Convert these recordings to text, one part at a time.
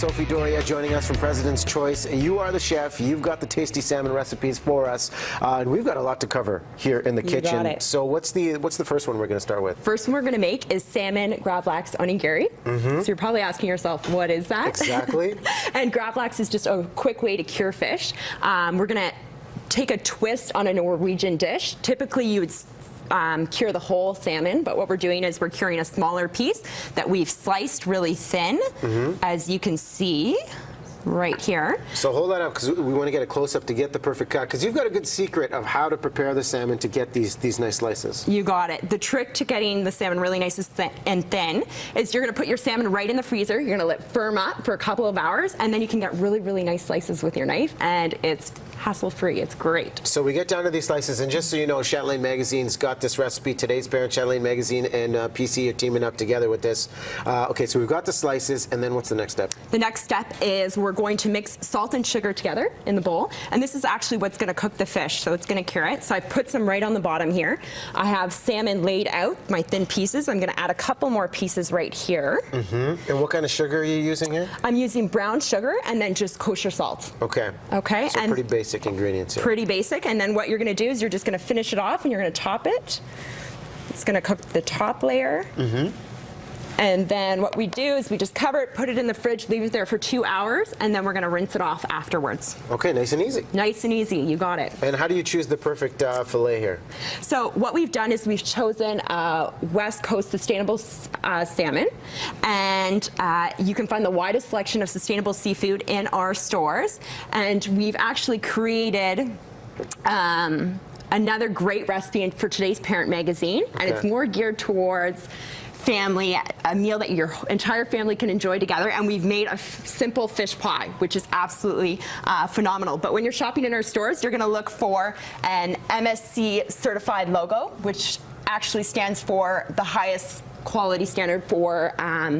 Sophie Doria joining us from President's Choice. You are the chef. You've got the tasty salmon recipes for us, and we've got a lot to cover here in the kitchen. Got it. So what's the first one we're going to start with? First one we're going to make is salmon gravlax onigiri. So you're probably asking yourself, what is that? Exactly. And gravlax is just a quick way to cure fish. We're going to take a twist on a Norwegian dish. Typically you would cure the whole salmon, but what we're doing is we're curing a smaller piece that we've sliced really thin, as you can see right here. So hold that up, because we want to get a close-up to get the perfect cut, because you've got a good secret of how to prepare the salmon to get these nice slices. You got it. The trick to getting the salmon really nice and thin is you're going to put your salmon right in the freezer. You're going to let it firm up for a couple of hours, and then you can get really, really nice slices with your knife, and it's hassle-free. It's great. So we get down to these slices, and just so you know, Chatelaine Magazine's got this recipe. Today's parent, Chatelaine Magazine, and PC are teaming up together with this. Okay, so we've got the slices, and then what's the next step? The next step is we're going to mix salt and sugar together in the bowl, and this is actually what's going to cook the fish, so it's going to cure it. So I've put some right on the bottom here. I have salmon laid out, my thin pieces. I'm going to add a couple more pieces right here. And what kind of sugar are you using here? I'm using brown sugar and then just kosher salt. Okay. Okay. So pretty basic ingredients here. Pretty basic, and then what you're going to do is you're just going to finish it off and you're going to top it. It's going to cook the top layer. And then what we do is we just cover it, put it in the fridge, leave it there for 2 hours, and then we're going to rinse it off afterwards. Okay, nice and easy. Nice and easy, you got it. And how do you choose the perfect fillet here? So what we've done is we've chosen West Coast sustainable salmon, and you can find the widest selection of sustainable seafood in our stores. And we've actually created another great recipe for today's parent magazine, and it's more geared towards family, a meal that your entire family can enjoy together, and we've made a simple fish pie, which is absolutely phenomenal. But when you're shopping in our stores, you're going to look for an MSC certified logo, which actually stands for the highest quality standard for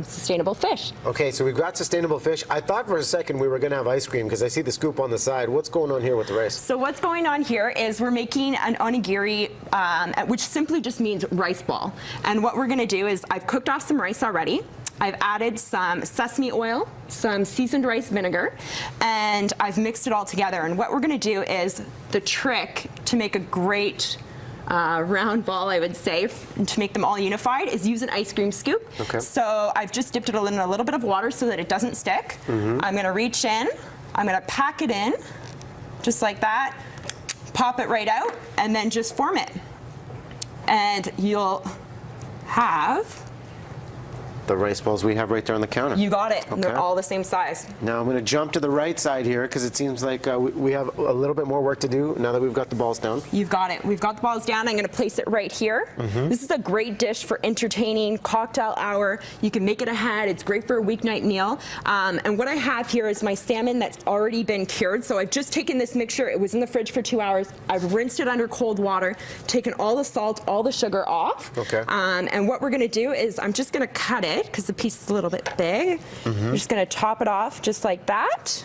sustainable fish. Okay, so we've got sustainable fish. I thought for a second we were going to have ice cream because I see the scoop on the side. What's going on here with the rice? So what's going on here is we're making an onigiri, which simply just means rice ball. And what we're going to do is I've cooked off some rice already. I've added some sesame oil, some seasoned rice vinegar, and I've mixed it all together. And what we're going to do is the trick to make a great round ball, I would say, to make them all unified, is use an ice cream scoop. Okay. So I've just dipped it in a little bit of water so that it doesn't stick. I'm going to reach in, I'm going to pack it in, just like that, pop it right out, and then just form it. And you'll have the rice balls we have right there on the counter. You got it. Okay. They're all the same size. Now I'm going to jump to the right side here because it seems like we have a little bit more work to do now that we've got the balls down. You've got it. We've got the balls down. I'm going to place it right here. This is a great dish for entertaining, cocktail hour. You can make it ahead. It's great for a weeknight meal. And what I have here is my salmon that's already been cured. So I've just taken this mixture. It was in the fridge for 2 hours. I've rinsed it under cold water, taken all the salt, all the sugar off. Okay. And what we're going to do is I'm just going to cut it because the piece is a little bit big. I'm just going to top it off just like that.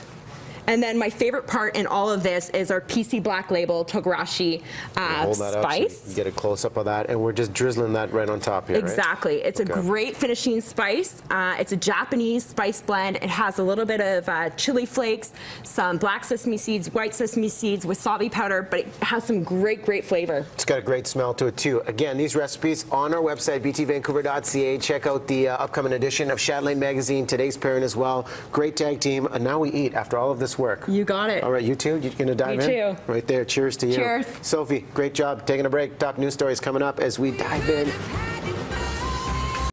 And then my favorite part in all of this is our PC Black Label Togarashi hold that spice. Up so you get a close-up of that, and we're just drizzling that right on top here, Exactly. Right? It's a great finishing spice. It's a Japanese spice blend. It has a little bit of chili flakes, some black sesame seeds, white sesame seeds, wasabi powder, but it has some great, great flavor. It's got a great smell to it, too. Again, these recipes on our website, btvancouver.ca. Check out the upcoming edition of Chatelaine Magazine, Today's Parent as well. Great tag team. And now we eat after all of this work. You got it. All right, you too? You're going to dive in? You too. Right there. Cheers to you. Cheers. Sophie, great job. Taking a break. Top news stories coming up as we dive in.